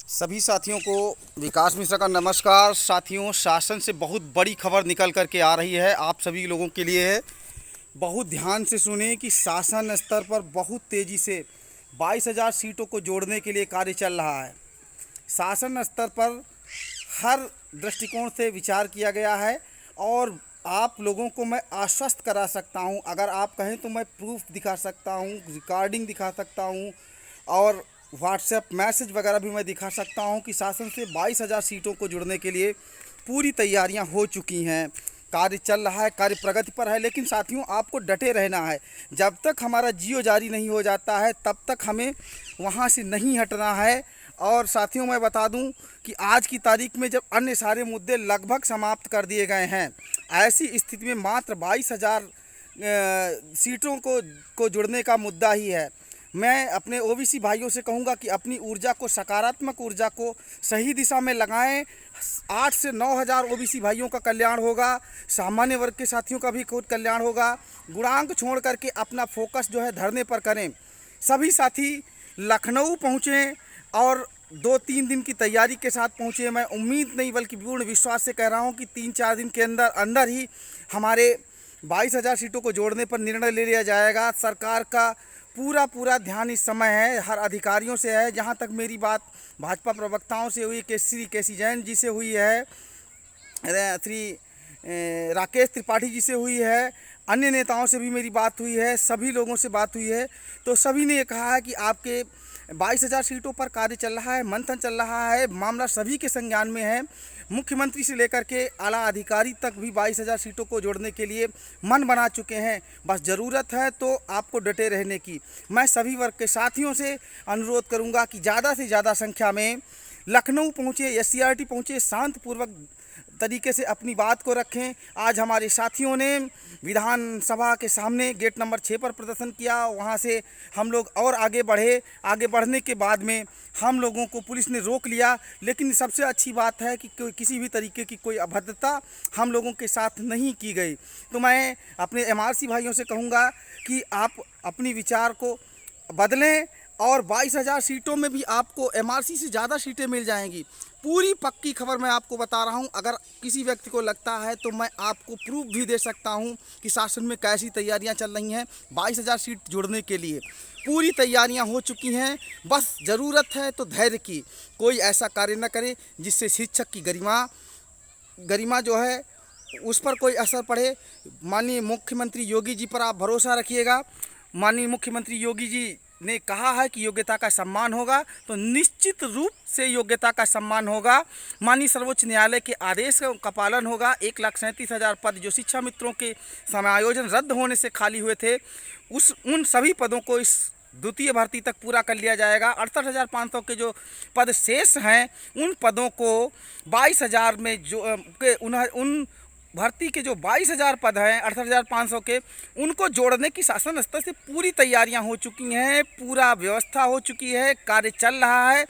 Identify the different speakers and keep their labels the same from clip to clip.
Speaker 1: सभी साथियों को विकास मिश्रा का नमस्कार। साथियों, शासन से बहुत बड़ी खबर निकल कर के आ रही है, आप सभी लोगों के लिए है। बहुत ध्यान से सुने कि शासन स्तर पर बहुत तेज़ी से 22,000 सीटों को जोड़ने के लिए कार्य चल रहा है। शासन स्तर पर हर दृष्टिकोण से विचार किया गया है और आप लोगों को मैं आश्वस्त करा सकता हूं, अगर आप कहें तो मैं प्रूफ दिखा सकता हूं, रिकॉर्डिंग दिखा सकता हूं और व्हाट्सएप मैसेज वगैरह भी मैं दिखा सकता हूं कि शासन से 22,000 सीटों को जुड़ने के लिए पूरी तैयारियां हो चुकी हैं। कार्य चल रहा है, कार्य प्रगति पर है। लेकिन साथियों, आपको डटे रहना है। जब तक हमारा जियो जारी नहीं हो जाता है तब तक हमें वहां से नहीं हटना है। और साथियों, मैं बता दूं कि आज की तारीख में जब अन्य सारे मुद्दे लगभग समाप्त कर दिए गए हैं, ऐसी स्थिति में मात्र 22,000 सीटों को जुड़ने का मुद्दा ही है। मैं अपने ओबीसी भाइयों से कहूँगा कि अपनी ऊर्जा को, सकारात्मक ऊर्जा को सही दिशा में लगाएं। 8 से 9,000 ओबीसी भाइयों का कल्याण होगा, सामान्य वर्ग के साथियों का भी खुद कल्याण होगा। गुणांक छोड़ करके अपना फोकस जो है धरने पर करें। सभी साथी लखनऊ पहुँचें और 2-3 दिन की तैयारी के साथ पहुँचे। मैं उम्मीद नहीं बल्कि पूर्ण विश्वास से कह रहा हूँ कि 3-4 दिन के अंदर अंदर ही हमारे 22,000 सीटों को जोड़ने पर निर्णय ले लिया जाएगा। सरकार का पूरा ध्यान इस समय है, हर अधिकारियों से है। जहाँ तक मेरी बात भाजपा प्रवक्ताओं से हुई, केसी जैन जी से हुई है, श्री राकेश त्रिपाठी जी से हुई है, अन्य नेताओं से भी मेरी बात हुई है, सभी लोगों से बात हुई है, तो सभी ने कहा है कि आपके 22,000 सीटों पर कार्य चल रहा है, मंथन चल रहा है, मामला सभी के संज्ञान में है। मुख्यमंत्री से लेकर के आला अधिकारी तक भी 22,000 सीटों को जोड़ने के लिए मन बना चुके हैं। बस ज़रूरत है तो आपको डटे रहने की। मैं सभी वर्ग के साथियों से अनुरोध करूंगा कि ज़्यादा से ज़्यादा संख्या में लखनऊ पहुँचे, SCRT पहुँचे, शांतपूर्वक तरीके से अपनी बात को रखें। आज हमारे साथियों ने विधानसभा के सामने गेट नंबर 6 पर प्रदर्शन किया, वहां से हम लोग और आगे बढ़े। आगे बढ़ने के बाद में हम लोगों को पुलिस ने रोक लिया, लेकिन सबसे अच्छी बात है कि किसी भी तरीके की कोई अभद्रता हम लोगों के साथ नहीं की गई। तो मैं अपने MRC भाइयों से कहूँगा कि आप अपनी विचार को बदलें और 22,000 सीटों में भी आपको MRC से ज़्यादा सीटें मिल जाएंगी। पूरी पक्की खबर मैं आपको बता रहा हूं। अगर किसी व्यक्ति को लगता है तो मैं आपको प्रूफ भी दे सकता हूं कि शासन में कैसी तैयारियां चल रही हैं। 22,000 सीट जुड़ने के लिए पूरी तैयारियां हो चुकी हैं। बस ज़रूरत है तो धैर्य की। कोई ऐसा कार्य न करे जिससे शिक्षक की गरिमा जो है उस पर कोई असर पड़े। माननीय मुख्यमंत्री योगी जी पर आप भरोसा रखिएगा। माननीय मुख्यमंत्री योगी जी ने कहा है कि योग्यता का सम्मान होगा, तो निश्चित रूप से योग्यता का सम्मान होगा। माननीय सर्वोच्च न्यायालय के आदेश का पालन होगा। 1,37,000 पद जो शिक्षा मित्रों के समायोजन रद्द होने से खाली हुए थे, उन सभी पदों को इस द्वितीय भर्ती तक पूरा कर लिया जाएगा। 68,500 के जो पद शेष हैं, उन पदों को 22,000 में जो उन भर्ती के जो 22,000 पद हैं 68,500 के, उनको जोड़ने की शासन स्तर से पूरी तैयारियां हो चुकी हैं, पूरा व्यवस्था हो चुकी है, कार्य चल रहा है।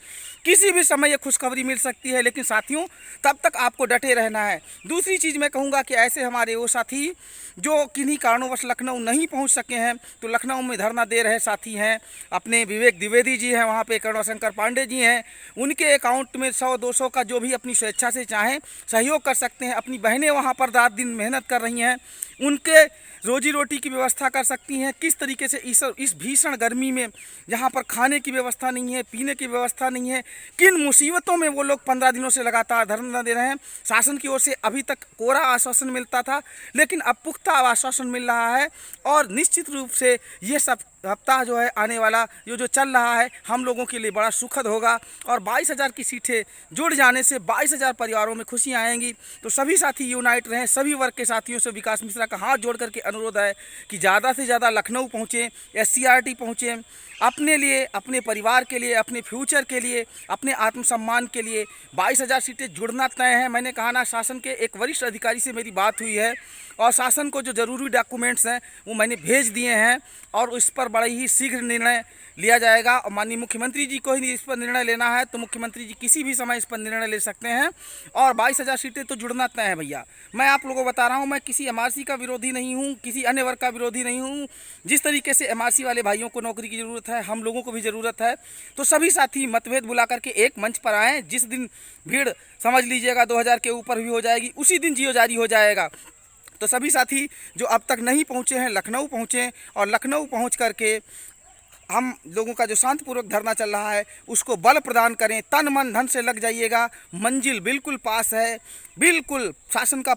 Speaker 1: किसी भी समय ये खुशखबरी मिल सकती है, लेकिन साथियों तब तक आपको डटे रहना है। दूसरी चीज़ मैं कहूँगा कि ऐसे हमारे वो साथी जो किन्हीं कारणों लखनऊ नहीं पहुँच सके हैं, तो लखनऊ में धरना दे रहे साथी हैं। अपने विवेक द्विवेदी जी हैं, वहाँ पे करुणाशंकर पांडे जी हैं, उनके अकाउंट में 100-200 का जो भी अपनी स्वेच्छा से चाहें सहयोग कर सकते हैं। अपनी बहनें वहाँ पर रात दिन मेहनत कर रही हैं, उनके रोजी रोटी की व्यवस्था कर सकती हैं। किस तरीके से इस भीषण गर्मी में जहाँ पर खाने की व्यवस्था नहीं है, पीने की व्यवस्था नहीं है, किन मुसीबतों में वो लोग 15 दिनों से लगातार धरना दे रहे हैं। शासन की ओर से अभी तक कोरा आश्वासन मिलता था, लेकिन अब पुख्ता आश्वासन मिल रहा है और निश्चित रूप से ये सब हफ्ता जो है आने वाला जो चल रहा है हम लोगों के लिए बड़ा सुखद होगा। और 22,000 की सीटें जुड़ जाने से 22,000 परिवारों में खुशियाँ आएंगी। तो सभी साथी यूनाइट रहें। सभी वर्ग के साथियों से विकास मिश्रा का हाथ जोड़ करके अनुरोध है कि ज़्यादा से ज़्यादा लखनऊ पहुँचें, SCRT पहुँचें। अपने लिए, अपने परिवार के लिए, अपने फ्यूचर के लिए, अपने आत्मसम्मान के लिए 22,000 सीटें जुड़ना तय है। मैंने कहा ना, शासन के एक वरिष्ठ अधिकारी से मेरी बात हुई है और शासन को जो ज़रूरी डॉक्यूमेंट्स हैं वो मैंने भेज दिए हैं और इस पर बड़े ही शीघ्र निर्णय लिया जाएगा। और माननीय मुख्यमंत्री जी को ही इस पर निर्णय लेना है तो मुख्यमंत्री जी किसी भी समय इस पर निर्णय ले सकते हैं। और 22,000 सीटें तो जुड़ना तय है भैया। मैं आप लोगों को बता रहा हूँ, मैं किसी एमआरसी का विरोधी नहीं हूँ, किसी अन्य वर्ग का विरोधी नहीं हूँ। जिस तरीके से एमआरसी वाले भाइयों को नौकरी की ज़रूरत है, हम लोगों को भी ज़रूरत है। तो सभी साथी मतभेद बुला करके एक मंच पर आएँ। जिस दिन भीड़ समझ लीजिएगा 2000 के ऊपर भी हो जाएगी, उसी दिन जियो जारी हो जाएगा। तो सभी साथी जो अब तक नहीं पहुँचे हैं, लखनऊ पहुँचें और लखनऊ पहुँच करके हम लोगों का जो शांतिपूर्वक धरना चल रहा है उसको बल प्रदान करें। तन मन धन से लग जाइएगा, मंजिल बिल्कुल पास है। बिल्कुल शासन का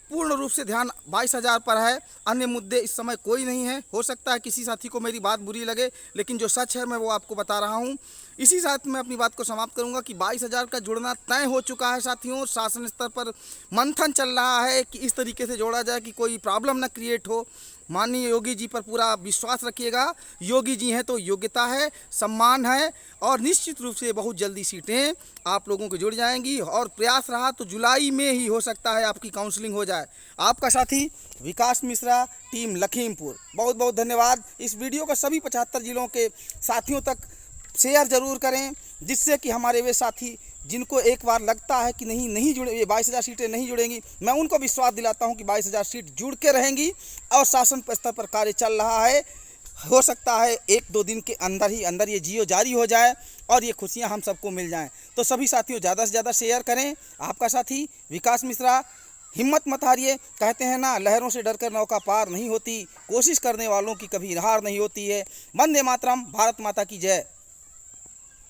Speaker 1: पूर्ण रूप से ध्यान 22,000 पर है। अन्य मुद्दे इस समय कोई नहीं है। हो सकता है किसी साथी को मेरी बात बुरी लगे, लेकिन जो सच है मैं वो आपको बता रहा हूँ। इसी साथ मैं अपनी बात को समाप्त करूंगा कि 22,000 का जुड़ना तय हो चुका है साथियों। शासन स्तर पर मंथन चल रहा है कि इस तरीके से जोड़ा जाए कि कोई प्रॉब्लम ना क्रिएट हो। माननीय योगी जी पर पूरा विश्वास रखिएगा। योगी जी हैं तो योग्यता है, सम्मान है और निश्चित रूप से बहुत जल्दी सीटें आप लोगों को जुड़ जाएंगी। और प्रयास रहा तो जुलाई में ही हो सकता है आपकी काउंसलिंग हो जाए। आपका साथी विकास मिश्रा, टीम लखीमपुर। बहुत बहुत धन्यवाद। इस वीडियो को सभी 75 जिलों के साथियों तक शेयर ज़रूर करें, जिससे कि हमारे वे साथी जिनको एक बार लगता है कि नहीं जुड़े, ये 22,000 सीटें नहीं जुड़ेंगी, मैं उनको विश्वास दिलाता हूं कि 22,000 सीट जुड़ के रहेंगी। और शासन स्तर पर कार्य चल रहा है। हो सकता है 1-2 दिन के अंदर ये जियो जारी हो जाए और ये खुशियां हम सबको मिल जाएं। तो सभी साथियों ज़्यादा से ज़्यादा शेयर करें। आपका साथी विकास मिश्रा। हिम्मत मत हारिए। कहते हैं ना, लहरों से डरकर नौका पार नहीं होती, कोशिश करने वालों की कभी हार नहीं होती है। वंदे मातरम। भारत माता की जय।